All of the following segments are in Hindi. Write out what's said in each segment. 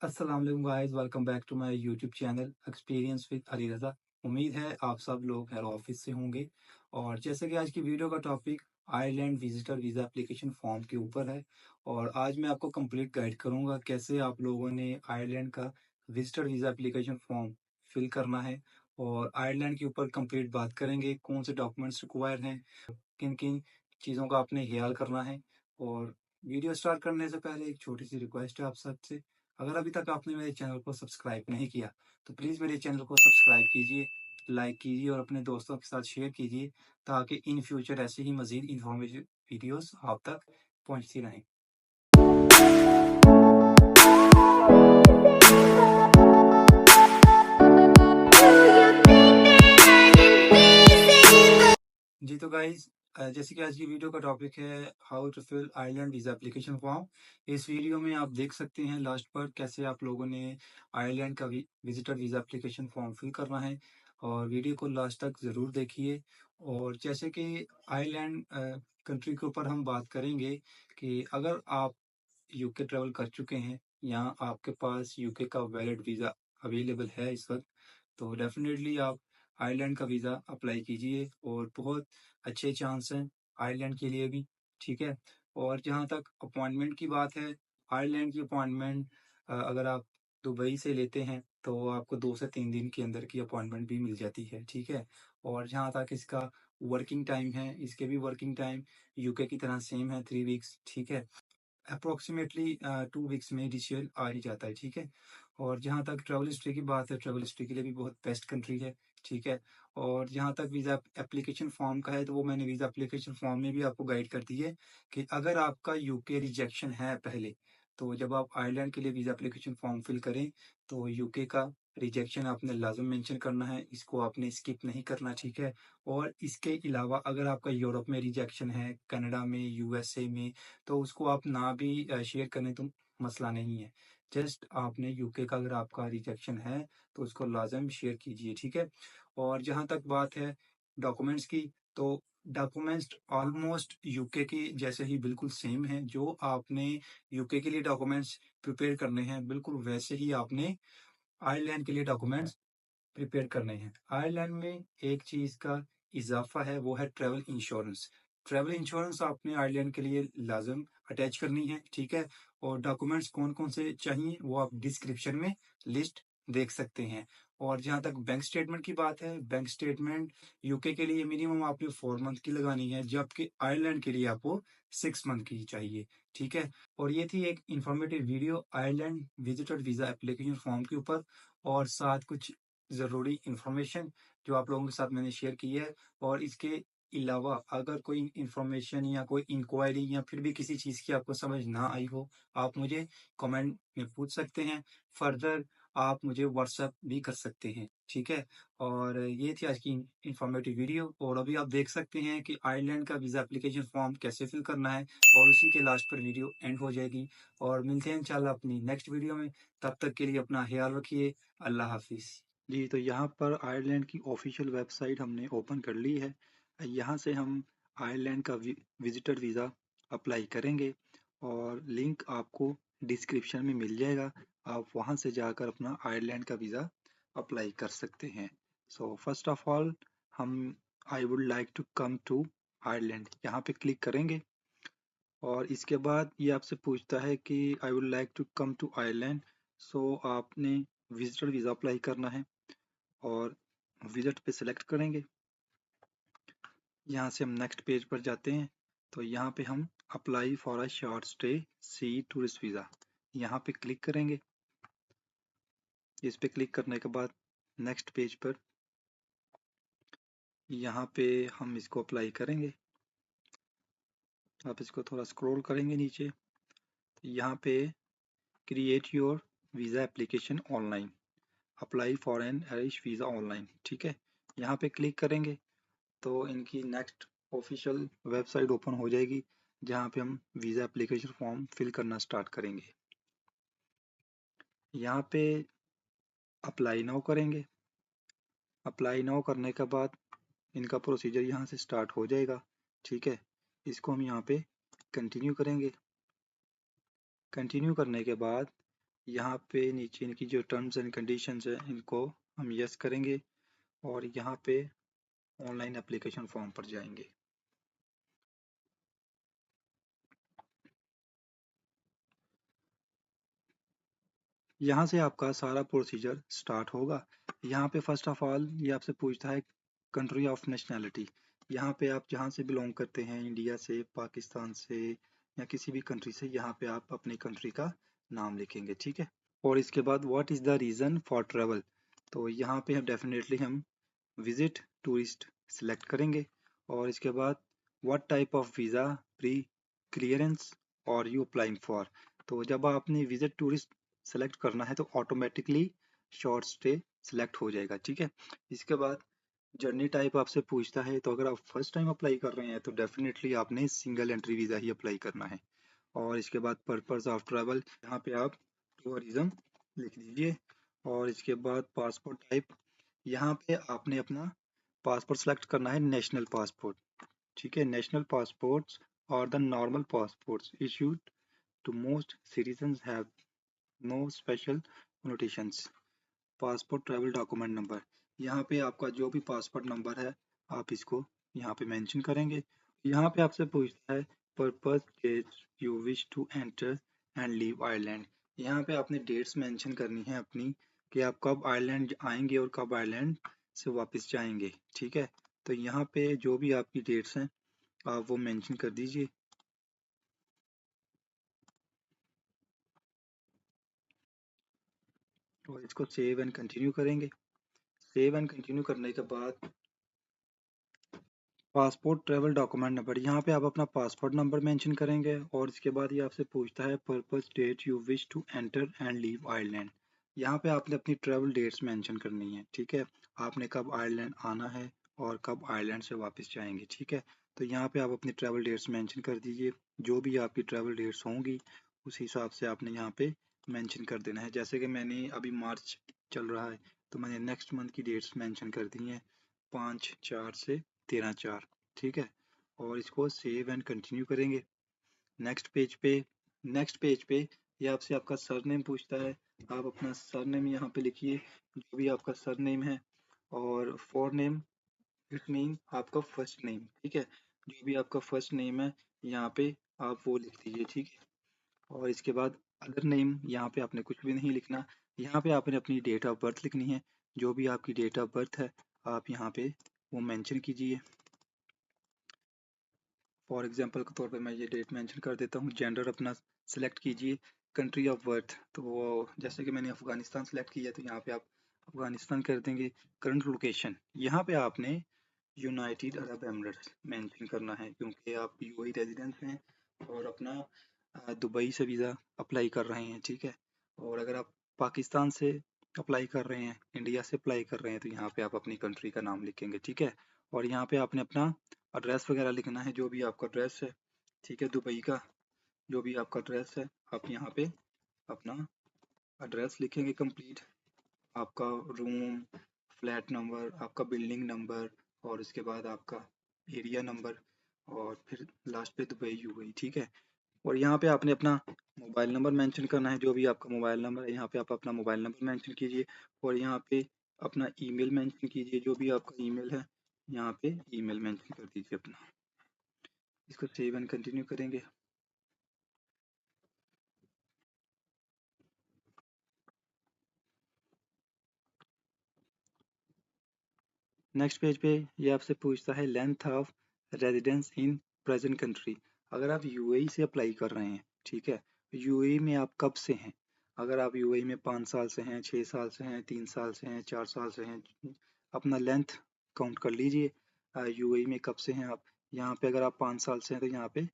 अस्सलाम वालेकुम guys, welcome back to my YouTube channel experience with Ali Raza. उम्मीद है आप सब लोग हेड ऑफिस से होंगे। और जैसे कि आज की वीडियो का topic Ireland visitor visa application form के ऊपर है। और आज मैं आपको कंप्लीट गाइड करूंगा कैसे आप लोगों ने आयरलैंड का visitor visa application form fill करना है। और आयरलैंड के ऊपर कंप्लीट बात करेंगे कौन से डॉक्यूमेंट्स रिक्वायर हैं, किन किन चीज़ों का आपने ख्याल करना है। और वीडियो स्टार्ट करने से पहले एक छोटी सी रिक्वेस्ट है आप सबसे, अगर अभी तक आपने मेरे चैनल को सब्सक्राइब नहीं किया तो प्लीज़ मेरे चैनल को सब्सक्राइब कीजिए, लाइक कीजिए और अपने दोस्तों के साथ शेयर कीजिए ताकि इन फ्यूचर ऐसे ही मज़ीद इन्फॉर्मेटिव वीडियोस आप तक पहुंचती रहें। जी तो गाइज, जैसे कि आज की वीडियो का टॉपिक है how to fill Ireland visa application form. इस वीडियो में आप देख सकते हैं लास्ट पर कैसे आप लोगों ने आयरलैंड का visitor visa application form fill करना है। और वीडियो को लास्ट तक ज़रूर देखिए। और जैसे कि आयरलैंड कंट्री के ऊपर हम बात करेंगे कि अगर आप यूके ट्रेवल कर चुके हैं या आपके पास यूके का वैलिड वीज़ा अवेलेबल है इस वक्त, तो डेफिनेटली आप आयरलैंड का वीज़ा अप्लाई कीजिए और बहुत अच्छे चांस हैं आयरलैंड के लिए भी। ठीक है। और जहाँ तक अपॉइंटमेंट की बात है, आयरलैंड की अपॉइंटमेंट अगर आप दुबई से लेते हैं तो आपको 2 से 3 दिन के अंदर की अपॉइंटमेंट भी मिल जाती है। ठीक है। और जहाँ तक इसका वर्किंग टाइम है, इसके भी वर्किंग टाइम यूके की तरह सेम है, 3 वीक्स। ठीक है। अप्रोक्सीमेटली 2 वीक्स में डिसीजन आ ही जाता है। ठीक है। और जहाँ तक ट्रैवल हिस्ट्री की बात है, ट्रैवल हिस्ट्री के लिए भी बहुत बेस्ट कंट्री है। ठीक है। और जहाँ तक वीज़ा एप्लीकेशन फॉर्म का है, तो वो मैंने वीज़ा एप्लीकेशन फॉर्म में भी आपको गाइड कर दी है कि अगर आपका यूके रिजेक्शन है पहले, तो जब आप आयरलैंड के लिए वीज़ा एप्लीकेशन फॉर्म फिल करें तो यूके का रिजेक्शन आपने लाजम मेंशन करना है, इसको आपने स्किप नहीं करना। ठीक है। और इसके अलावा अगर आपका यूरोप में रिजेक्शन है, कनाडा में, यूएसए में, तो उसको आप ना भी शेयर करें तो मसला नहीं है। जस्ट आपने यूके का अगर आपका रिजेक्शन है तो उसको लाजम शेयर कीजिए। ठीक है। और जहाँ तक बात है डॉक्यूमेंट्स की, तो डॉक्यूमेंट्स ऑलमोस्ट यूके के जैसे ही बिल्कुल सेम है। जो आपने यूके के लिए डॉक्यूमेंट्स प्रिपेयर करने हैं, बिल्कुल वैसे ही आपने आयरलैंड के लिए डॉक्यूमेंट्स प्रिपेयर करने हैं। आयरलैंड में एक चीज़ का इजाफा है, वो है ट्रैवल इंश्योरेंस। ट्रैवल इंश्योरेंस आपने आयरलैंड के लिए लाजम अटैच करनी है। ठीक है। और डॉक्यूमेंट्स कौन कौन से चाहिए वो आप डिस्क्रिप्शन में लिस्ट देख सकते हैं। और जहाँ तक बैंक स्टेटमेंट की बात है, बैंक स्टेटमेंट यूके के लिए मिनिमम आपने 4 मंथ की लगानी है, जबकि आयरलैंड के लिए आपको 6 मंथ की चाहिए। ठीक है। और ये थी एक informative video Ireland visitor visa application form के ऊपर, और साथ कुछ ज़रूरी इंफॉर्मेशन जो आप लोगों के साथ मैंने शेयर की है। और इसके अलावा अगर कोई इंफॉर्मेशन या कोई इंक्वायरी या फिर भी किसी चीज़ की आपको समझ ना आई हो, आप मुझे कमेंट में पूछ सकते हैं। फर्दर आप मुझे व्हाट्सएप भी कर सकते हैं। ठीक है। और ये थी आज की इंफॉर्मेटिव वीडियो। और अभी आप देख सकते हैं कि आयरलैंड का वीज़ा एप्लीकेशन फॉर्म कैसे फिल करना है, और उसी के लास्ट पर वीडियो एंड हो जाएगी। और मिलते हैं इंशाल्लाह अपनी नेक्स्ट वीडियो में। तब तक के लिए अपना ख्याल रखिए। अल्लाह हाफिज़। जी, तो यहाँ पर आयरलैंड की ऑफिशियल वेबसाइट हमने ओपन कर ली है। यहाँ से हम आयरलैंड का विजिटर वीज़ा अप्लाई करेंगे और लिंक आपको डिस्क्रिप्शन में मिल जाएगा। आप वहाँ से जाकर अपना आयरलैंड का वीज़ा अप्लाई कर सकते हैं। सो फर्स्ट ऑफ ऑल हम I would like to come to Ireland यहाँ पे क्लिक करेंगे और इसके बाद ये आपसे पूछता है कि I would like to come to Ireland. So आपने विजिटर वीज़ा अप्लाई करना है और विजिट पे सेलेक्ट करेंगे। यहाँ से हम नेक्स्ट पेज पर जाते हैं, तो यहाँ पे हम apply for a short stay C tourist visa यहाँ पे क्लिक करेंगे। इस पे क्लिक करने के बाद नेक्स्ट पेज पर यहाँ पे हम इसको अप्लाई करेंगे। आप इसको थोड़ा स्क्रॉल करेंगे नीचे, तो यहाँ पे create your visa application online, apply for an Irish visa online. ठीक है, यहाँ पे क्लिक करेंगे तो इनकी नेक्स्ट ऑफिशियल वेबसाइट ओपन हो जाएगी जहाँ पे हम वीज़ा एप्लीकेशन फॉर्म फिल करना स्टार्ट करेंगे। यहाँ पे अप्लाई नाउ करेंगे। अप्लाई नाउ करने के बाद इनका प्रोसीजर यहाँ से स्टार्ट हो जाएगा। ठीक है, इसको हम यहाँ पे कंटिन्यू करेंगे। कंटिन्यू करने के बाद यहाँ पे नीचे इनकी जो टर्म्स एंड कंडीशंस है इनको हम यस करेंगे और यहाँ पे ऑनलाइन एप्लीकेशन फॉर्म पर जाएंगे। यहाँ से आपका सारा प्रोसीजर स्टार्ट होगा। यहाँ पे फर्स्ट ऑफ ऑल ये आपसे पूछता है कंट्री ऑफ नेशनैलिटी। यहाँ पे आप जहाँ से बिलोंग करते हैं, इंडिया से, पाकिस्तान से या किसी भी कंट्री से, यहाँ पे आप अपनी कंट्री का नाम लिखेंगे, ठीक है। और इसके बाद what is the reason for travel, तो यहाँ पे हम डेफिनेटली हम विजिट टूरिस्ट सिलेक्ट करेंगे। और इसके बाद what type of visa pre clearance और यू अप्लाइंग फॉर, तो जब आपने विजिट टूरिस्ट सेलेक्ट करना है तो ऑटोमेटिकली शॉर्ट स्टे सिलेक्ट हो जाएगा, ठीक है। इसके बाद जर्नी टाइप आपसे पूछता है, तो अगर आप फर्स्ट टाइम अप्लाई कर रहे हैं तो डेफिनेटली आपने सिंगल एंट्री वीज़ा ही अप्लाई करना है। और इसके बाद पर्पस ऑफ ट्रैवल, यहाँ पे आप टूरिज्म लिख दीजिए। और इसके बाद पासपोर्ट टाइप, यहाँ पे आपने अपना पासपोर्ट सेलेक्ट करना है नेशनल पासपोर्ट, ठीक है। नेशनल पासपोर्ट्स और the normal passports issued to most citizens have no special notations. Passport travel document number, यहाँ पे आपका जो भी पासपोर्ट नंबर है आप इसको यहाँ पे मेंशन करेंगे। यहाँ पे आपसे पूछता है purpose date you wish to enter and leave Ireland, यहाँ पे आपने डेट्स मेंशन करनी है अपनी कि आप कब आयरलैंड आएंगे और कब आयरलैंड से वापस जाएंगे, ठीक है। तो यहाँ पे जो भी आपकी डेट्स हैं आप वो मेंशन कर दीजिए। और इसको सेव एंड कंटिन्यू करेंगे। सेव एंड कंटिन्यू करने के बाद पासपोर्ट ट्रैवल डॉक्यूमेंट नंबर, यहाँ पे आप अपना पासपोर्ट नंबर मेंशन करेंगे। और इसके बाद ये आपसे पूछता है purpose date you wish to enter and leave Ireland, यहाँ पे आपने अपनी ट्रैवल डेट्स मेंशन करनी है, ठीक है। आपने कब आयरलैंड आना है और कब आयरलैंड से वापस जाएंगे, ठीक है। तो यहाँ पे आप अपनी ट्रैवल डेट्स मेंशन कर दीजिए, जो भी आपकी ट्रैवल डेट्स होंगी उस हिसाब से आपने यहाँ पे मेंशन कर देना है। जैसे कि मैंने अभी मार्च चल रहा है तो मैंने नेक्स्ट मंथ की डेट्स मेंशन कर दी हैं 5/4 से 13/4, ठीक है। और इसको सेव एंड कंटिन्यू करेंगे। नेक्स्ट पेज पे ये आपसे आपका सरनेम पूछता है, आप अपना सरनेम यहाँ पे लिखिए, जो भी आपका सरनेम है। और फॉर नेम इट मीन आपका फर्स्ट नेम, ठीक है। जो भी आपका फर्स्ट नेम है यहाँ पे आप वो लिख दीजिए, ठीक है। और इसके बाद अदर नेम, यहाँ पे आपने कुछ भी नहीं लिखना, यहाँ पे आपने अपनी डेट ऑफ बर्थ लिखनी है। जो भी आपकी डेट ऑफ बर्थ है आप यहाँ पे वो मेंशन कीजिए। फॉर एग्जांपल के तौर पे मैं ये डेट मेंशन कर देता हूँ। जेंडर अपना सिलेक्ट कीजिए। कंट्री ऑफ बर्थ, तो वो जैसे कि मैंने अफगानिस्तान सेलेक्ट किया तो यहाँ पे आप अफगानिस्तान कर देंगे। करंट लोकेशन, यहाँ पे आपने यूनाइटेड अरब एमिरेट्स मेंशन करना है क्योंकि आप यूएई रेजिडेंट हैं और अपना दुबई से वीज़ा अप्लाई कर रहे हैं, ठीक है। और अगर आप पाकिस्तान से अप्लाई कर रहे हैं, इंडिया से अप्लाई कर रहे हैं, तो यहाँ पे आप अपनी कंट्री का नाम लिखेंगे, ठीक है। और यहाँ पे आपने अपना एड्रेस वगैरह लिखना है, जो भी आपका एड्रेस है, ठीक है। दुबई का जो भी आपका एड्रेस है आप यहाँ पे अपना एड्रेस लिखेंगे कंप्लीट, आपका रूम, फ्लैट नंबर, आपका बिल्डिंग नंबर और उसके बाद आपका एरिया नंबर और फिर लास्ट पे दुबई यूएई, ठीक है। और यहाँ पे आपने अपना मोबाइल नंबर मेंशन करना है, जो भी आपका मोबाइल नंबर है यहाँ पे आप अपना मोबाइल नंबर मेंशन कीजिए। और यहाँ पे अपना ईमेल मेंशन कीजिए, जो भी आपका ईमेल है यहाँ पे ईमेल मेंशन कर दीजिए अपना। इसको सेव एंड कंटिन्यू करेंगे। नेक्स्ट पेज पे ये आपसे पूछता है length of residence in present country. अगर आप यूएई से अप्लाई कर रहे हैं, ठीक है, यूएई में आप कब से हैं। अगर आप यूएई में 5 साल से हैं, 6 साल से हैं, 3 साल से हैं, 4 साल से हैं, अपना लेंथ काउंट कर लीजिए। यूएई में कब से हैं आप, यहाँ पे अगर आप 5 साल से हैं तो यहाँ पे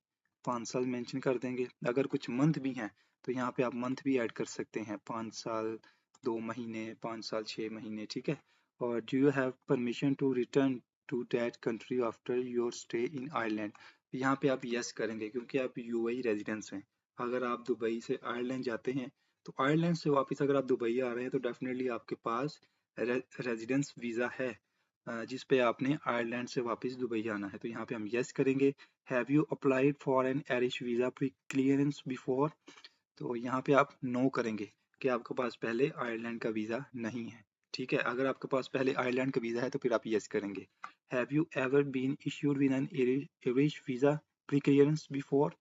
5 साल मेंशन कर देंगे। अगर कुछ मंथ भी हैं तो यहाँ पे आप मंथ भी ऐड कर सकते हैं, 5 साल 2 महीने, 5 साल 6 महीने, ठीक है। और do you have permission to return to that country after your stay in Ireland, यहाँ पे आप यस करेंगे क्योंकि आप यूएई रेजिडेंस हैं। अगर आप दुबई से आयरलैंड जाते हैं तो आयरलैंड से वापस अगर आप दुबई आ रहे हैं तो डेफिनेटली आपके पास रेजिडेंस वीज़ा है, जिस पे आपने आयरलैंड से वापस दुबई आना है, तो यहाँ पे हम यस करेंगे। Have you applied for an Irish visa pre clearance before, तो यहाँ पे आप नो करेंगे कि आपके पास पहले आयरलैंड का वीज़ा नहीं है। ठीक है, अगर आपके पास पहले आयरलैंड का वीज़ा है तो फिर आप यस करेंगे। Have you ever been issued with an Irish visa pre clearance before?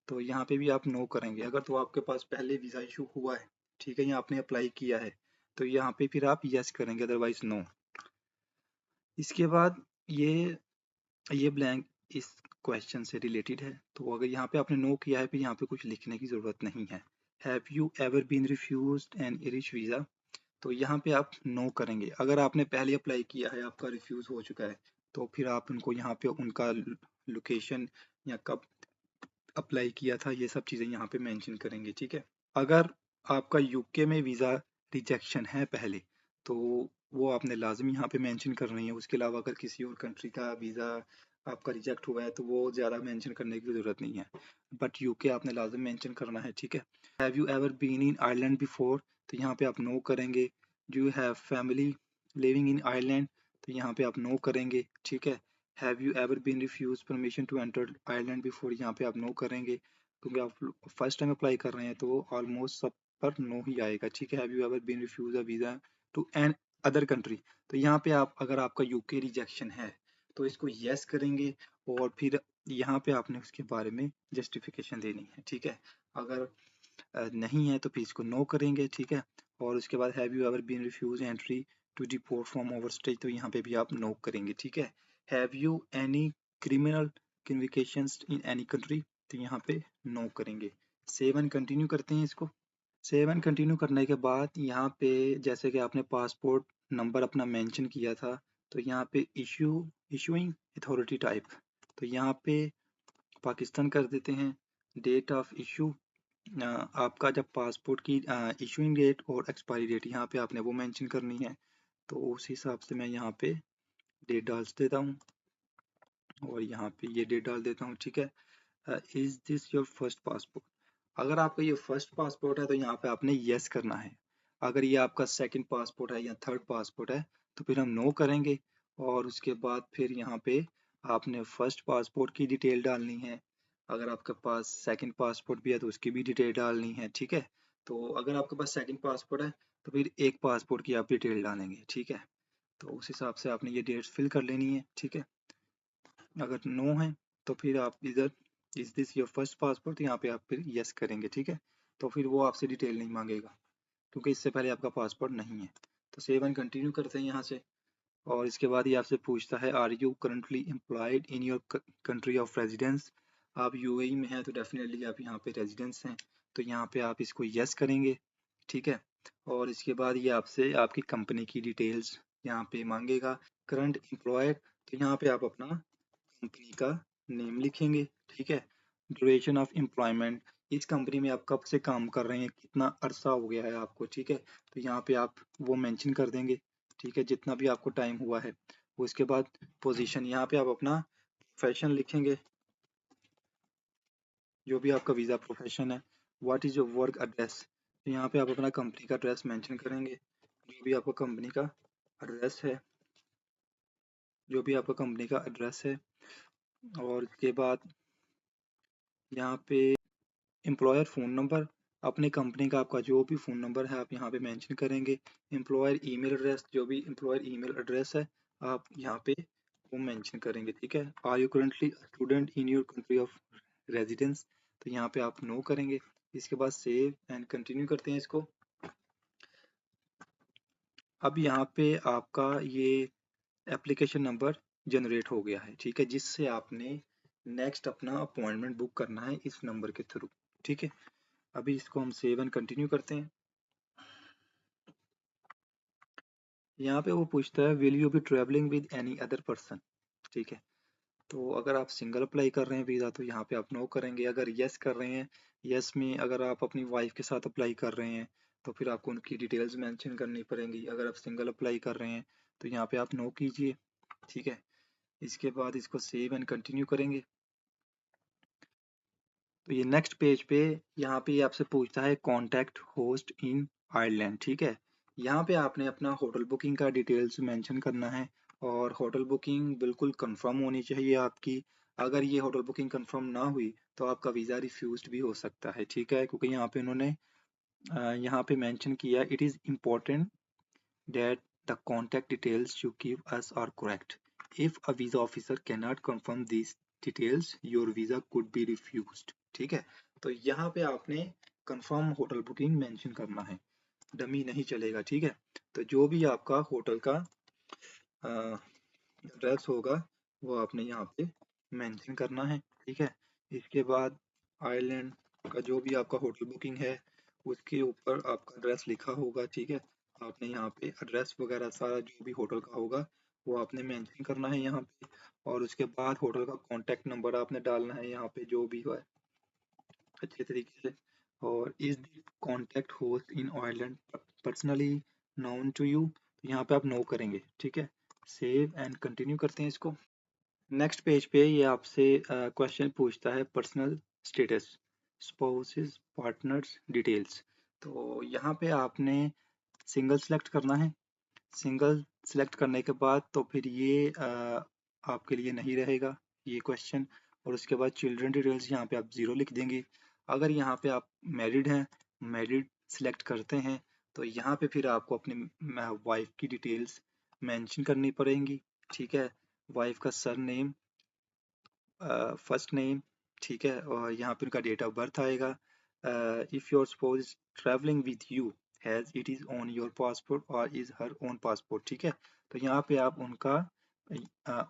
तो यहाँ पे भी आप नो करेंगे। अगर तो आपके पास पहले वीज़ा इशू हुआ है, ठीक है, या आपने अप्लाई किया है, तो यहाँ पे फिर आप यस करेंगे, अदरवाइज नो। इसके बाद ये ब्लैंक इस क्वेश्चन से रिलेटेड है, तो अगर यहाँ पे आपने नो किया है फिर यहाँ पे कुछ लिखने की ज़रूरत नहीं है। Have you ever been refused an Irish visa? तो यहाँ पे आप नो करेंगे। अगर आपने पहले अप्लाई किया है, आपका रिफ्यूज़ हो चुका है, तो फिर आप उनको यहाँ पे उनका लोकेशन या कब अप्लाई किया था ये सब चीज़ें यहाँ पे मेंशन करेंगे। ठीक है, अगर आपका यूके में वीज़ा रिजेक्शन है पहले, तो वो आपने लाजमी यहाँ पे मेंशन करनी है। उसके अलावा अगर किसी और कंट्री का वीज़ा आपका रिजेक्ट हुआ है तो वो ज़्यादा मेंशन करने की ज़रूरत नहीं है, बट यूके आपने लाजम मेंशन करना है। ठीक है, have you ever been in Ireland before? तो यहाँ पे आप नो करेंगे। Do you have family living in Ireland? तो यहाँ पे आप नो करेंगे। ठीक है, have you ever been refuse permission to enter Ireland before? यहाँ पे आप नो करेंगे, क्योंकि आप फर्स्ट टाइम अप्लाई कर रहे हैं तो ऑलमोस्ट सब पर नो ही आएगा। ठीक है, have you ever been refuse a visa to another country? तो यहाँ पे आप, अगर आपका यूके रिजेक्शन है तो इसको यस करेंगे, और फिर यहाँ पे आपने उसके बारे में जस्टिफिकेशन देनी है। ठीक है, अगर नहीं है तो फिर इसको नो करेंगे। ठीक है, और उसके बाद have you ever been refuse entry to deport from overstays? तो यहाँ पे भी आप नो करेंगे। ठीक है, have you any criminal convictions in any country? तो यहाँ पे नो करेंगे। सेव एंड कंटिन्यू करते हैं इसको। सेव एंड कंटिन्यू करने के बाद यहाँ पे जैसे कि आपने पासपोर्ट नंबर अपना मेंशन किया था, तो यहाँ पे इशूइंग अथॉरिटी टाइप, तो यहाँ पे पाकिस्तान कर देते हैं। डेट ऑफ इशू, आपका जब पासपोर्ट की इशूइंग डेट और एक्सपायरी डेट यहाँ पे आपने वो मेंशन करनी है। तो उस हिसाब से मैं यहाँ पे डेट डाल देता हूँ, और यहाँ पे ये डेट डाल देता हूँ। ठीक है, is this your first passport? अगर आपका ये फर्स्ट पासपोर्ट है तो यहाँ पे आपने यस करना है। अगर ये आपका सेकंड पासपोर्ट है या थर्ड पासपोर्ट है तो फिर हम नो करेंगे, और उसके बाद फिर यहाँ पे आपने फर्स्ट पासपोर्ट की डिटेल डालनी है। अगर आपके पास सेकंड पासपोर्ट भी है तो उसकी भी डिटेल डालनी है। ठीक है, तो अगर आपके पास सेकंड पासपोर्ट है तो फिर एक पासपोर्ट की आप डिटेल डालेंगे। ठीक है, तो उस हिसाब से आपने ये डेट्स फिल कर लेनी है। ठीक है, अगर नो है तो फिर आप इधर is this your first passport, यहाँ पे आप फिर यस करेंगे। ठीक है, तो फिर वो आपसे डिटेल नहीं मांगेगा, क्योंकि इससे पहले आपका पासपोर्ट नहीं है। तो सेव एंड कंटिन्यू करते हैं यहाँ से, और इसके बाद ये आपसे पूछता है are you currently employed in your country of residence? आप यूएई में हैं तो डेफिनेटली आप यहाँ पे रेजिडेंस हैं, तो यहाँ पे आप इसको यस करेंगे। ठीक है, और इसके बाद ये आपसे आपकी कंपनी की डिटेल्स यहाँ पे मांगेगा। करंट एम्प्लॉयड, तो यहाँ पे आप अपना कंपनी का नेम लिखेंगे। ठीक है, ड्यूरेशन ऑफ एम्प्लॉयमेंट, इस कंपनी में आप कब से काम कर रहे हैं, कितना अरसा हो गया है आपको। ठीक है, तो यहाँ पे आप वो मेंशन कर देंगे। ठीक है, जितना भी आपको टाइम हुआ है। उसके बाद पोजीशन, यहाँ पे आप अपना प्रोफेशन लिखेंगे, जो भी आपका वीज़ा प्रोफेशन है। What is your work address, तो यहाँ पे आप अपना कंपनी का एड्रेस मेंशन करेंगे, जो भी आपका कंपनी का एड्रेस है, जो भी आपका कंपनी का एड्रेस है। और उसके बाद यहाँ पे एम्प्लॉयर फ़ोन नंबर, अपनी कंपनी का आपका जो भी फ़ोन नंबर है आप यहाँ पे मेंशन करेंगे। एम्प्लॉयर ईमेल एड्रेस, जो भी एम्प्लॉयर ईमेल एड्रेस है आप यहाँ पे वो मेंशन करेंगे। ठीक है, are you currently student in your country of residence? तो यहाँ पे आप नो करेंगे। इसके बाद सेव एंड कंटिन्यू करते हैं इसको। अब यहाँ पे आपका ये एप्लीकेशन नंबर जनरेट हो गया है। ठीक है, जिससे आपने नेक्स्ट अपना अपॉइंटमेंट बुक करना है इस नंबर के थ्रू। ठीक है, अभी इसको हम सेव एंड कंटिन्यू करते हैं। यहाँ पे वो पूछता है will you B travelling with any other person? ठीक है, तो अगर आप सिंगल अप्लाई कर रहे हैं वीज़ा तो यहाँ पे आप नो करेंगे। अगर यस कर रहे हैं, यस में अगर आप अपनी वाइफ के साथ अप्लाई कर रहे हैं तो फिर आपको उनकी डिटेल्स मेंशन करनी पड़ेंगी। अगर आप सिंगल अप्लाई कर रहे हैं तो यहाँ पे आप नो कीजिए। ठीक है, इसके बाद इसको सेव एंड कंटिन्यू करेंगे। तो ये नेक्स्ट पेज पे यहाँ पे आपसे पूछता है कॉन्टैक्ट होस्ट इन आयरलैंड। ठीक है, यहाँ पे आपने अपना होटल बुकिंग का डिटेल्स मेंशन करना है, और होटल बुकिंग बिल्कुल कंफर्म होनी चाहिए आपकी। अगर ये होटल बुकिंग कंफर्म ना हुई तो आपका वीज़ा रिफ्यूज्ड भी हो सकता है। ठीक है, क्योंकि यहाँ पे उन्होंने यहाँ पे मेंशन किया, it is important that the contact details you give us are correct. If a visa officer cannot confirm these details, your visa could be refused. ठीक है, तो यहाँ पे आपने कंफर्म होटल बुकिंग मेंशन करना है, डमी नहीं चलेगा। ठीक है, तो जो भी आपका होटल का एड्रेस होगा वो आपने यहाँ पे मेंशन करना है। ठीक है, इसके बाद आइलैंड का जो भी आपका होटल बुकिंग है उसके ऊपर आपका एड्रेस लिखा होगा। ठीक है, आपने यहाँ पे एड्रेस वगैरह सारा जो भी होटल का होगा वो आपने मेंशन करना है यहाँ पे, और उसके बाद होटल का कॉन्टेक्ट नंबर आपने डालना है यहाँ पे जो भी है अच्छे तरीके से। और is the contact host in Ireland personally known to you, तो यहाँ पे आप नो करेंगे। ठीक है, सेव एंड कंटिन्यू करते हैं इसको। नेक्स्ट पेज पे ये आपसे क्वेश्चन पूछता है personal status, spouses, partners details. तो यहाँ पे आपने सिंगल सेलेक्ट करना है। सिंगल सेलेक्ट करने के बाद तो फिर ये आपके लिए नहीं रहेगा ये क्वेश्चन। और उसके बाद चिल्ड्रन डिटेल्स यहाँ पे आप ज़ीरो लिख देंगे। अगर यहाँ पे आप मैरिड हैं, मैरिड सेलेक्ट करते हैं, तो यहाँ पे फिर आपको अपनी वाइफ की डिटेल्स मेंशन करनी पड़ेंगी। ठीक है, वाइफ का सर नेम, फर्स्ट नेम, ठीक है, और यहाँ पे उनका डेट ऑफ बर्थ आएगा। If your spouse travelling with you has it is on your passport और इज़ हर ओन पासपोर्ट। ठीक है, तो यहाँ पे आप उनका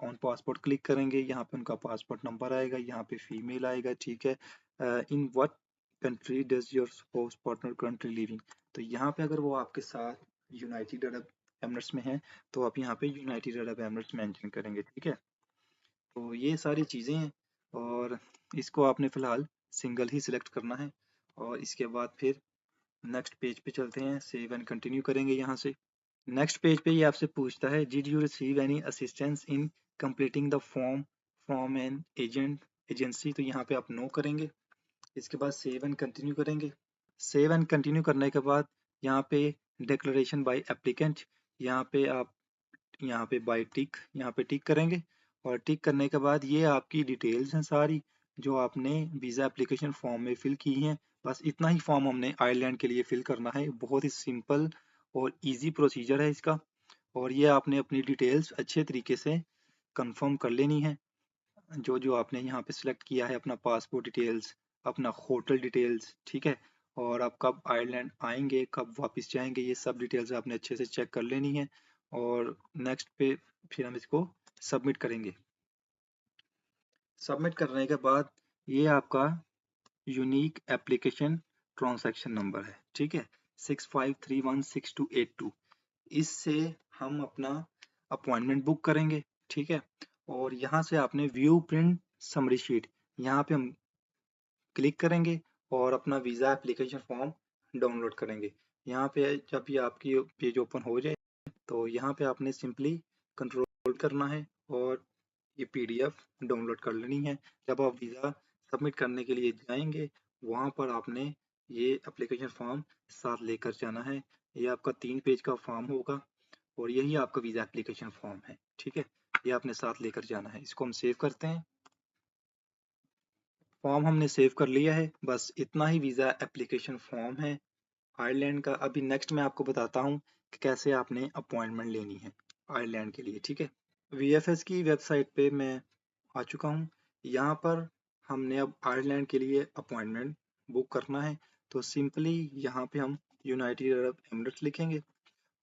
ऑन पासपोर्ट क्लिक करेंगे, यहाँ पे उनका पासपोर्ट नंबर आएगा, यहाँ पे फीमेल आएगा। ठीक है, in what country does your spouse partner currently living, तो यहाँ पे अगर वो आपके साथ यूनाइटेड अरब एमिरेट्स में है तो आप यहाँ पे यूनाइटेड अरब एमिरेट्स मेंशन करेंगे। ठीक है, तो ये सारी चीज़ें हैं, और इसको आपने फ़िलहाल सिंगल ही सिलेक्ट करना है। और इसके बाद फिर नेक्स्ट पेज पे चलते हैं, सेव एंड कंटिन्यू करेंगे यहाँ से। नेक्स्ट पेज पे ये आपसे पूछता है, did you receive any assistance in completing the form from an agency, तो यहाँ पे आप नो करेंगे। इसके बाद सेव एंड कंटिन्यू करेंगे। सेव एंड कंटिन्यू करने के बाद यहाँ पे डिक्लेरेशन बाय एप्लीकेंट, यहाँ पे बाय टिक, यहाँ पे टिक करेंगे। और टिक करने के बाद ये आपकी डिटेल्स हैं सारी जो आपने वीज़ा एप्लीकेशन फॉर्म में फिल की हैं। बस इतना ही फॉर्म हमने आयरलैंड के लिए फिल करना है, बहुत ही सिंपल और इजी प्रोसीजर है इसका। और ये आपने अपनी डिटेल्स अच्छे तरीके से कंफर्म कर लेनी है, जो जो आपने यहाँ पे सिलेक्ट किया है, अपना पासपोर्ट डिटेल्स, अपना होटल डिटेल्स। ठीक है, और आप कब आयरलैंड आएंगे, कब वापस जाएंगे, ये सब डिटेल्स आपने अच्छे से चेक कर लेनी है। और नेक्स्ट पे फिर हम इसको सबमिट करेंगे। सबमिट करने के बाद ये आपका यूनिक एप्लीकेशन ट्रांजैक्शन नंबर है। ठीक है, 65316282, इससे हम अपना अपॉइंटमेंट बुक करेंगे। ठीक है, और यहाँ से आपने व्यू प्रिंट समरी शीट, यहाँ पे हम क्लिक करेंगे और अपना वीज़ा एप्लीकेशन फॉर्म डाउनलोड करेंगे। यहाँ पे जब भी आपकी पेज ओपन हो जाए तो यहाँ पे आपने सिंपली कंट्रोल करना है और ये पीडीएफ डाउनलोड कर लेनी है। जब आप वीज़ा सबमिट करने के लिए जाएंगे वहाँ पर आपने ये एप्लीकेशन फॉर्म साथ लेकर जाना है। ये आपका 3 पेज का फॉर्म होगा और यही आपका वीज़ा एप्लीकेशन फॉर्म है। ठीक है, ये आपने साथ लेकर जाना है। इसको हम सेव करते हैं। फॉर्म हमने सेव कर लिया है, बस इतना ही वीज़ा एप्लीकेशन फॉर्म है आयरलैंड का। अभी नेक्स्ट मैं आपको बताता हूँ कि कैसे आपने अपॉइंटमेंट लेनी है आयरलैंड के लिए। ठीक है, वीएफएस की वेबसाइट पे मैं आ चुका हूँ। यहाँ पर हमने अब आयरलैंड के लिए अपॉइंटमेंट बुक करना है, तो सिंपली यहाँ पे हम यूनाइटेड अरब एमिरेट्स लिखेंगे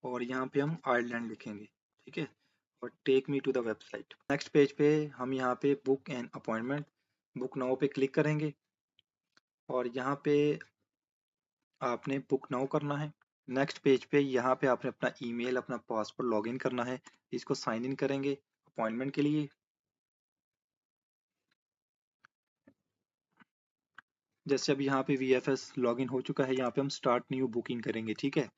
और यहाँ पे हम आयरलैंड लिखेंगे। ठीक है, और take me to the website. Next page पे हम यहाँ पे book an appointment, book now पे क्लिक करेंगे और यहाँ पे आपने बुक नाउ करना है। नेक्स्ट पेज पे यहाँ पे आपने अपना ईमेल, अपना पासवर्ड लॉगिन करना है। इसको साइन इन करेंगे अपॉइंटमेंट के लिए। जैसे अब यहाँ पे VFS लॉगिन हो चुका है, यहाँ पे हम स्टार्ट न्यू बुकिंग करेंगे। ठीक है,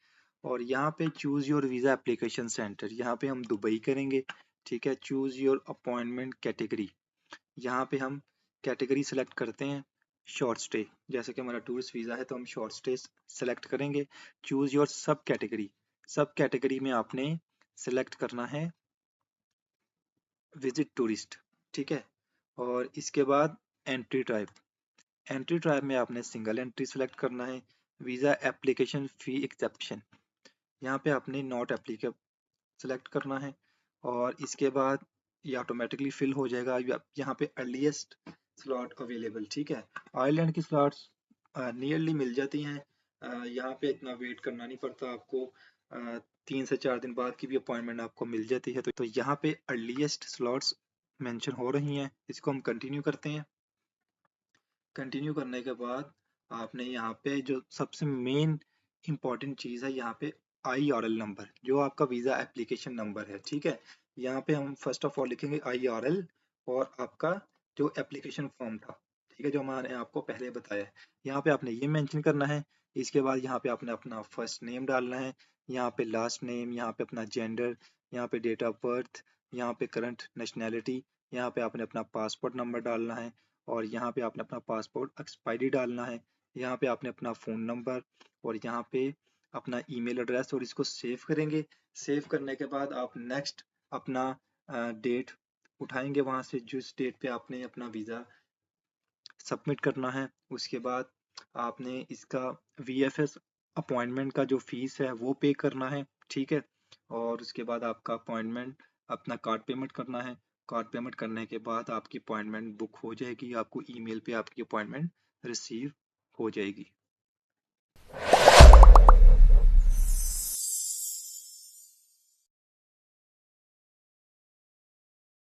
और यहाँ पे choose your visa application centre, यहाँ पे हम दुबई करेंगे। ठीक है, चूज योर अपॉइंटमेंट कैटेगरी, यहाँ पे हम कैटेगरी सेलेक्ट करते हैं शॉर्ट स्टे, जैसे कि हमारा टूरिस्ट वीज़ा है तो हम शॉर्ट स्टे सेलेक्ट करेंगे। चूज योर सब कैटेगरी, सब कैटेगरी में आपने सेलेक्ट करना है विजिट टूरिस्ट। ठीक है, और इसके बाद एंट्री टाइप, एंट्री टाइप में आपने सिंगल एंट्री सेलेक्ट करना है। वीज़ा एप्लीकेशन फ़ी एक्सेप्शन, यहाँ पे आपने नॉट एप्लीकेबल सेलेक्ट करना है और इसके बाद ये ऑटोमेटिकली फिल हो जाएगा। यहाँ पे अर्लीस्ट स्लॉट अवेलेबल, ठीक है। आयरलैंड की स्लॉट्स नियरली मिल जाती हैं, यहाँ पे इतना वेट करना नहीं पड़ता आपको। 3 से 4 दिन बाद की भी अपॉइंटमेंट आपको मिल जाती है। तो यहाँ पे अर्लीस्ट स्लॉट्स मेंशन हो रही हैं, इसको हम कंटिन्यू करते हैं। कंटिन्यू करने के बाद आपने यहाँ पे जो सबसे मेन इम्पॉर्टेंट चीज़ है, यहाँ पे IRL नंबर, जो आपका वीज़ा एप्लीकेशन नंबर है, ठीक है। यहाँ पे हम फर्स्ट ऑफ ऑल लिखेंगे IRL और आपका जो एप्लीकेशन फॉर्म था, ठीक है, जो मैंने आपको पहले बताया है। यहाँ पे आपने ये मेंशन करना है। इसके बाद यहाँ पे आपने अपना फर्स्ट नेम डालना है, यहाँ पे लास्ट नेम, यहाँ पे अपना जेंडर, यहाँ पे डेट ऑफ बर्थ, यहाँ पे करंट नेशनैलिटी, यहाँ पे आपने अपना पासपोर्ट नंबर डालना है और यहाँ पे आपने अपना पासपोर्ट एक्सपायरी डालना है। यहाँ पे आपने अपना फ़ोन नंबर और यहाँ पे अपना ईमेल एड्रेस और इसको सेव करेंगे। सेव करने के बाद आप नेक्स्ट अपना डेट उठाएंगे वहाँ से, जिस डेट पे आपने अपना वीज़ा सबमिट करना है। उसके बाद आपने इसका VFS अपॉइंटमेंट का जो फीस है वो पे करना है, ठीक है। और उसके बाद आपका अपॉइंटमेंट अपना कार्ड पेमेंट करना है। कार्ड पेमेंट करने के बाद आपकी अपॉइंटमेंट बुक हो जाएगी, आपको ईमेल पे आपकी अपॉइंटमेंट रिसीव हो जाएगी।